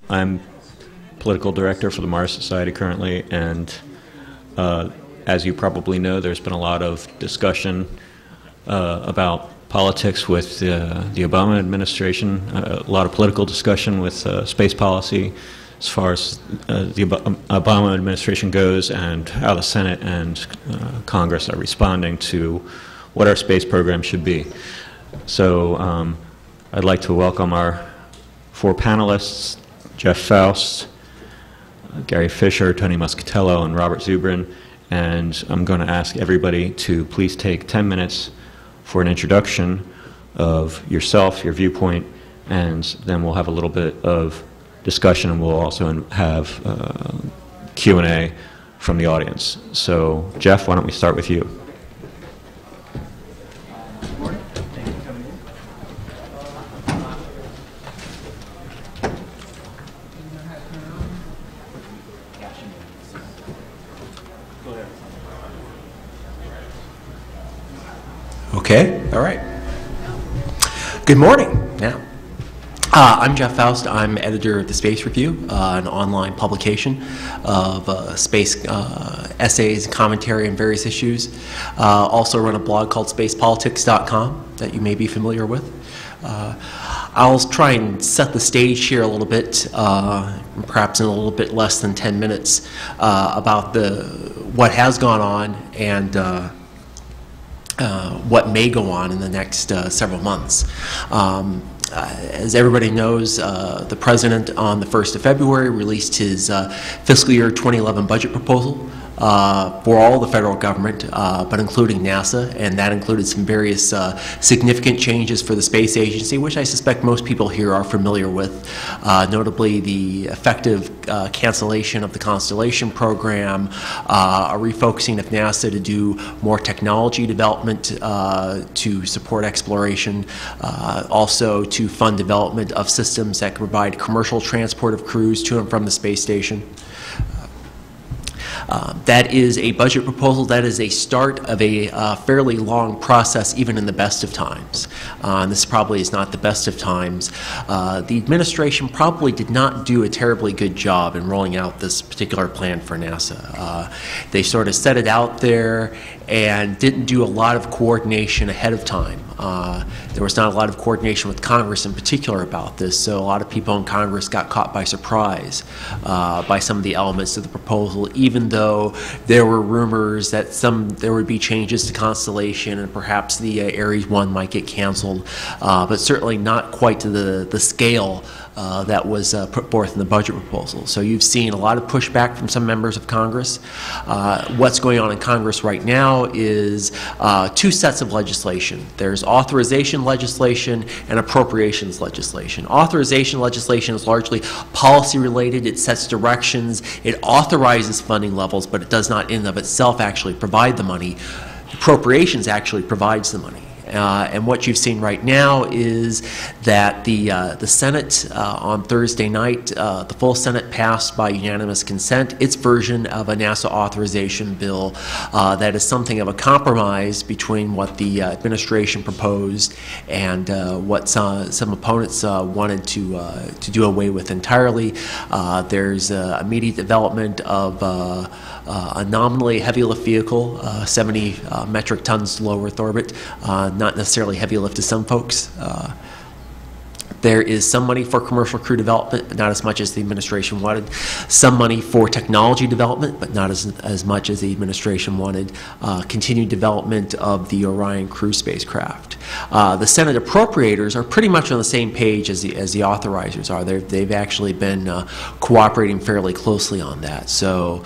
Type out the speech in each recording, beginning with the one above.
I'm political director for the Mars Society currently, and as you probably know, there's been a lot of discussion about politics with the Obama administration, a lot of political discussion with space policy as far as the Obama administration goes, and how the Senate and Congress are responding to what our space program should be. So I'd like to welcome our four panelists: Jeff Faust, Gary Fisher, Tony Muscatello, and Robert Zubrin. And I'm going to ask everybody to please take 10 minutes for an introduction of yourself, your viewpoint, and then we'll have a little bit of discussion, and we'll also have Q&A from the audience. So, Jeff, why don't we start with you? Okay, all right. Good morning. Now, I'm Jeff Faust. I'm editor of the Space Review, an online publication of space essays and commentary on various issues. Also run a blog called spacepolitics.com that you may be familiar with. I'll try and set the stage here a little bit, perhaps in a little bit less than 10 minutes, about what has gone on and what may go on in the next several months. As everybody knows, the President on the 1st of February released his fiscal year 2011 budget proposal for all the federal government, but including NASA, and that included some various significant changes for the space agency, which I suspect most people here are familiar with, notably the effective cancellation of the Constellation program, a refocusing of NASA to do more technology development to support exploration, also to fund development of systems that can provide commercial transport of crews to and from the space station. That is a budget proposal. That is a start of a fairly long process, even in the best of times. And this probably is not the best of times. The administration probably did not do a terribly good job in rolling out this particular plan for NASA. They sort of set it out there and didn't do a lot of coordination ahead of time. There was not a lot of coordination with Congress in particular about this, so a lot of people in Congress got caught by surprise by some of the elements of the proposal, even though there were rumors that there would be changes to Constellation and perhaps the Ares 1 might get canceled, but certainly not quite to the scale that was put forth in the budget proposal. So you've seen a lot of pushback from some members of Congress. What's going on in Congress right now is two sets of legislation. There's authorization legislation and appropriations legislation. Authorization legislation is largely policy related. It sets directions. It authorizes funding levels, but it does not in and of itself actually provide the money. Appropriations actually provides the money. And what you've seen right now is that the Senate on Thursday night, the full Senate passed by unanimous consent its version of a NASA authorization bill that is something of a compromise between what the administration proposed and what some opponents wanted to do away with entirely. There's immediate development of a nominally heavy lift vehicle, 70 metric tons low Earth orbit, not necessarily heavy lift to some folks. There is some money for commercial crew development, but not as much as the administration wanted. Some money for technology development, but not as much as the administration wanted. Continued development of the Orion crew spacecraft. The Senate appropriators are pretty much on the same page as the authorizers are. They've actually been cooperating fairly closely on that. So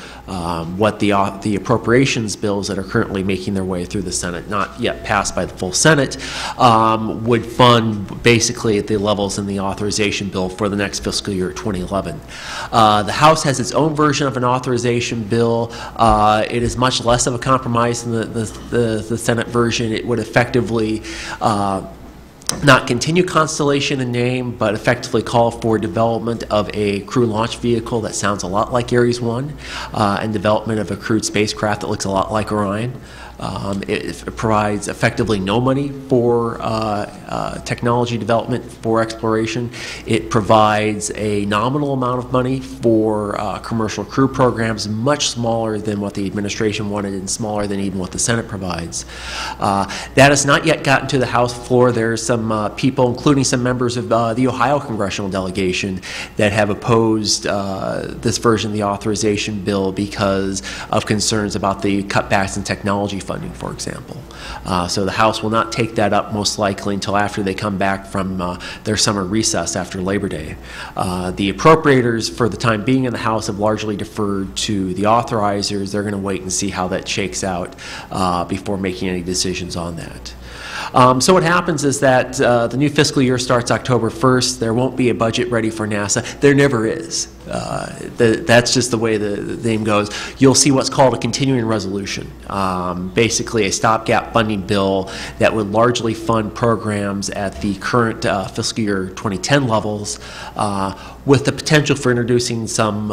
what the appropriations bills that are currently making their way through the Senate, not yet passed by the full Senate, would fund basically at the levels in the authorization bill for the next fiscal year 2011. The House has its own version of an authorization bill. It is much less of a compromise than the Senate version. It would effectively not continue Constellation in name, but effectively call for development of a crew launch vehicle that sounds a lot like Ares 1 and development of a crewed spacecraft that looks a lot like Orion. It provides effectively no money for technology development for exploration. It provides a nominal amount of money for commercial crew programs, much smaller than what the administration wanted and smaller than even what the Senate provides. That has not yet gotten to the House floor. There's some people, including some members of the Ohio congressional delegation, that have opposed this version of the authorization bill because of concerns about the cutbacks in technology funding, for example. So the House will not take that up most likely until after they come back from their summer recess after Labor Day. The appropriators for the time being in the House have largely deferred to the authorizers. They're going to wait and see how that shakes out before making any decisions on that. So what happens is that the new fiscal year starts October 1st. There won't be a budget ready for NASA. There never is. That's just the way the name goes. You'll see what's called a continuing resolution, basically a stopgap funding bill that would largely fund programs at the current fiscal year 2010 levels, with the potential for introducing some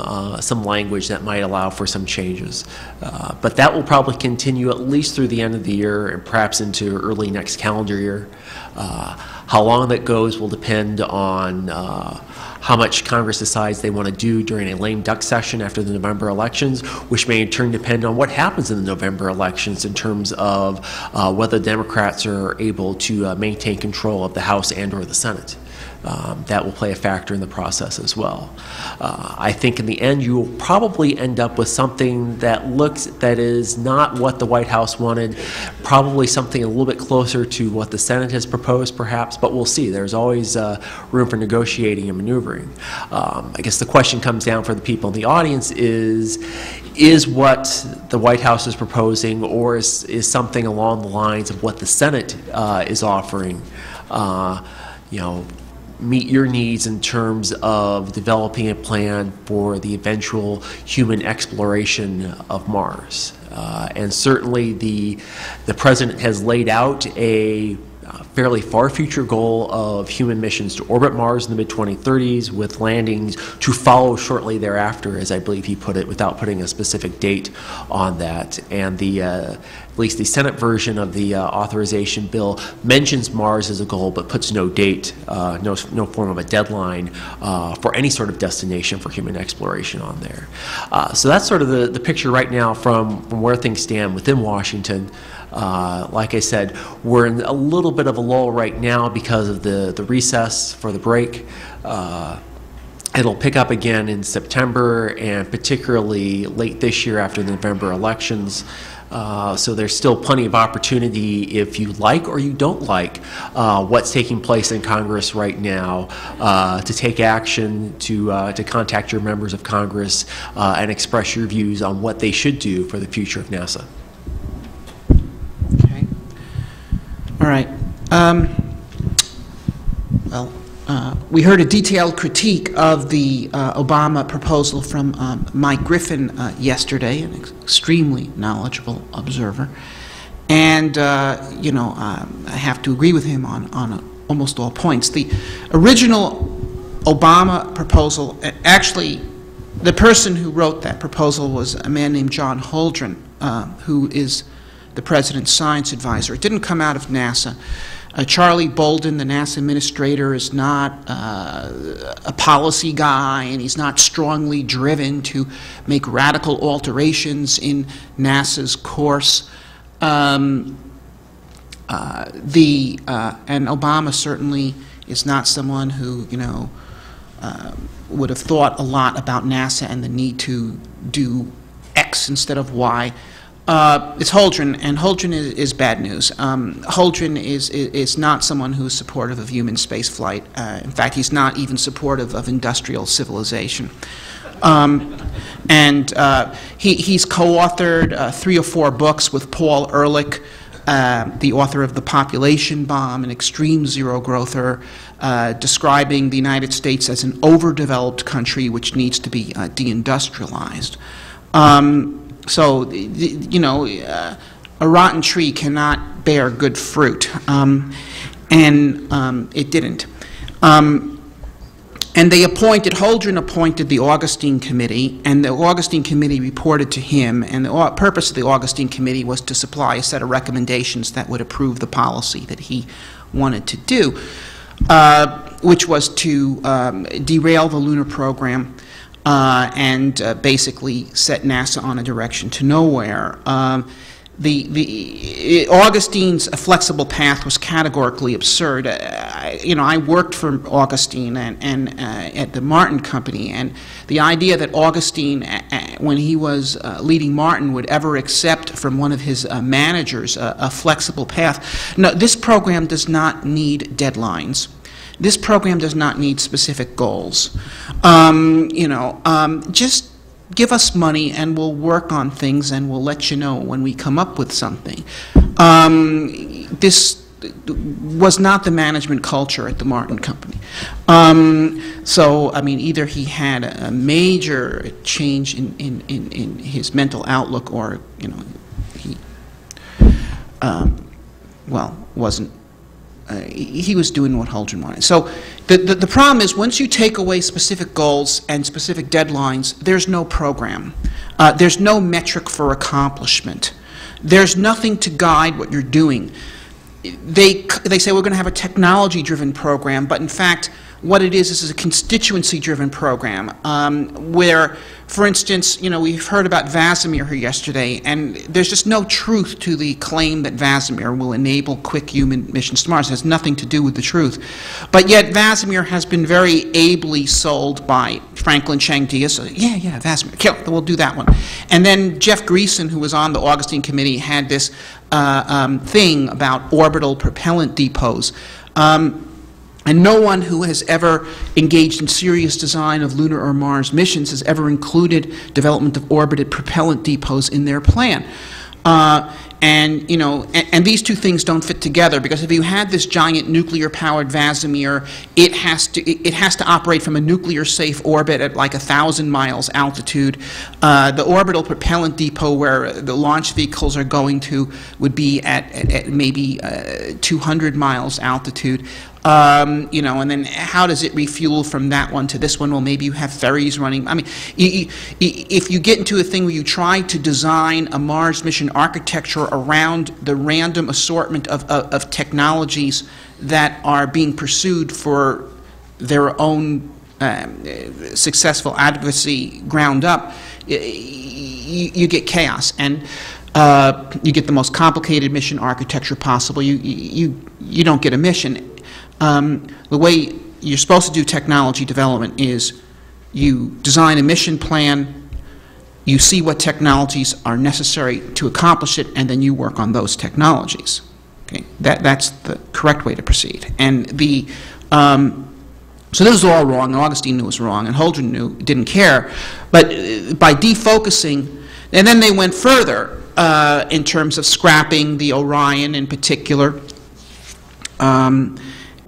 language that might allow for some changes. But that will probably continue at least through the end of the year and perhaps into early next calendar year. How long that goes will depend on how much Congress decides they want to do during a lame duck session after the November elections, which may in turn depend on what happens in the November elections in terms of whether Democrats are able to maintain control of the House and or the Senate. That will play a factor in the process as well. I think in the end you will probably end up with something that is not what the White House wanted, probably something a little bit closer to what the Senate has proposed perhaps, but we'll see. There's always room for negotiating and maneuvering. I guess the question comes down for the people in the audience is what the White House is proposing, or is something along the lines of what the Senate is offering, meet your needs in terms of developing a plan for the eventual human exploration of Mars. And certainly the President has laid out a fairly far future goal of human missions to orbit Mars in the mid-2030s, with landings to follow shortly thereafter, as I believe he put it, without putting a specific date on that. And at least the Senate version of the authorization bill mentions Mars as a goal, but puts no date, no form of a deadline for any sort of destination for human exploration on there. So that's sort of the picture right now from where things stand within Washington. Like I said, we're in a little bit of a lull right now because of the recess for the break. It'll pick up again in September, and particularly late this year after the November elections. So there's still plenty of opportunity, if you like or you don't like what's taking place in Congress right now, to take action, to contact your members of Congress and express your views on what they should do for the future of NASA. Okay. All right. We heard a detailed critique of the Obama proposal from Mike Griffin yesterday, an extremely knowledgeable observer. And, I have to agree with him on almost all points. The original Obama proposal, actually, the person who wrote that proposal was a man named John Holdren, who is the President's science advisor. It didn't come out of NASA. Charlie Bolden, the NASA administrator, is not a policy guy, and he's not strongly driven to make radical alterations in NASA's course. And Obama certainly is not someone who, would have thought a lot about NASA and the need to do X instead of Y. It's Holdren, and Holdren is bad news. Holdren is not someone who is supportive of human spaceflight. In fact, he's not even supportive of industrial civilization. He's co-authored 3 or 4 books with Paul Ehrlich, the author of The Population Bomb, an extreme zero-growther, describing the United States as an overdeveloped country which needs to be deindustrialized. So, a rotten tree cannot bear good fruit, and it didn't. And they appointed, Holdren appointed the Augustine Committee, and the Augustine Committee reported to him, and the purpose of the Augustine Committee was to supply a set of recommendations that would approve the policy that he wanted to do, which was to derail the lunar program and basically set NASA on a direction to nowhere. Augustine's flexible path was categorically absurd. I worked for Augustine and at the Martin Company, and the idea that Augustine, when he was leading Martin, would ever accept from one of his managers a flexible path. No, this program does not need deadlines. This program does not need specific goals. Just give us money and we'll work on things and we'll let you know when we come up with something. This was not the management culture at the Martin Company. Either he had a major change in his mental outlook, or, he, wasn't. He was doing what Holdren wanted. So the problem is, once you take away specific goals and specific deadlines, there's no program. There's no metric for accomplishment. There's nothing to guide what you're doing. They say we're going to have a technology-driven program, but in fact, what it is a constituency-driven program where, for instance, we've heard about Vasimir here yesterday, and there's just no truth to the claim that Vasimir will enable quick human missions to Mars. It has nothing to do with the truth. But yet Vasimir has been very ably sold by Franklin Chang-Diaz. So, yeah, Vasimir, kill, we'll do that one. And then Jeff Greason, who was on the Augustine Committee, had this thing about orbital propellant depots. And no one who has ever engaged in serious design of lunar or Mars missions has ever included development of orbited propellant depots in their plan. And these two things don't fit together, because if you had this giant nuclear-powered Vasimir, it has to operate from a nuclear-safe orbit at like 1,000 miles altitude. The orbital propellant depot where the launch vehicles are going to would be at maybe 200 miles altitude. And then how does it refuel from that one to this one? Well, maybe you have ferries running. I mean, if you get into a thing where you try to design a Mars mission architecture around the random assortment of technologies that are being pursued for their own successful advocacy ground up, you get chaos, and you get the most complicated mission architecture possible. You don't get a mission. The way you're supposed to do technology development is you design a mission plan, you see what technologies are necessary to accomplish it, and then you work on those technologies. Okay? That's the correct way to proceed. And so this is all wrong, and Augustine knew it was wrong, and Holdren didn't care. But by defocusing, and then they went further in terms of scrapping the Orion in particular,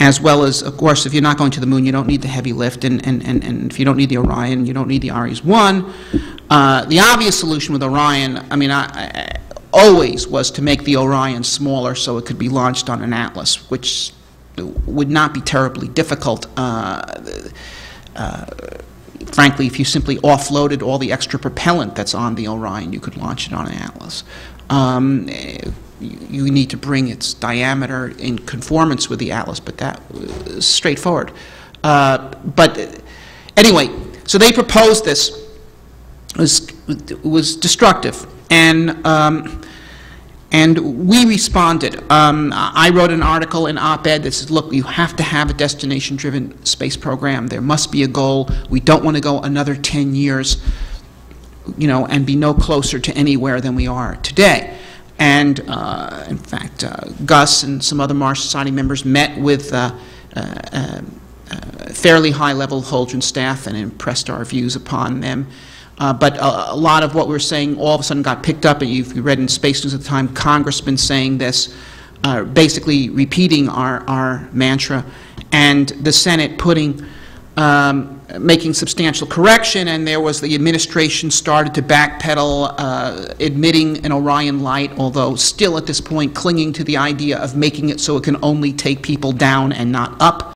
as well as, of course, if you're not going to the moon, you don't need the heavy lift, and if you don't need the Orion, you don't need the Ares-1. The obvious solution with Orion, I always was to make the Orion smaller so it could be launched on an Atlas, which would not be terribly difficult. Frankly, if you simply offloaded all the extra propellant that's on the Orion, you could launch it on an Atlas. You need to bring its diameter in conformance with the Atlas, but that was straightforward. But anyway, so they proposed this. It was destructive, and we responded. I wrote an article, an op-ed that says, look, you have to have a destination-driven space program. There must be a goal. We don't want to go another 10 years, and be no closer to anywhere than we are today. And in fact, Gus and some other Mars Society members met with fairly high-level Holdren staff and impressed our views upon them. But a lot of what we were saying all of a sudden got picked up, and if you read in Space News at the time, congressmen saying this, basically repeating our mantra, and the Senate making substantial correction, and there was the administration started to backpedal, admitting an Orion light, although still at this point clinging to the idea of making it so it can only take people down and not up.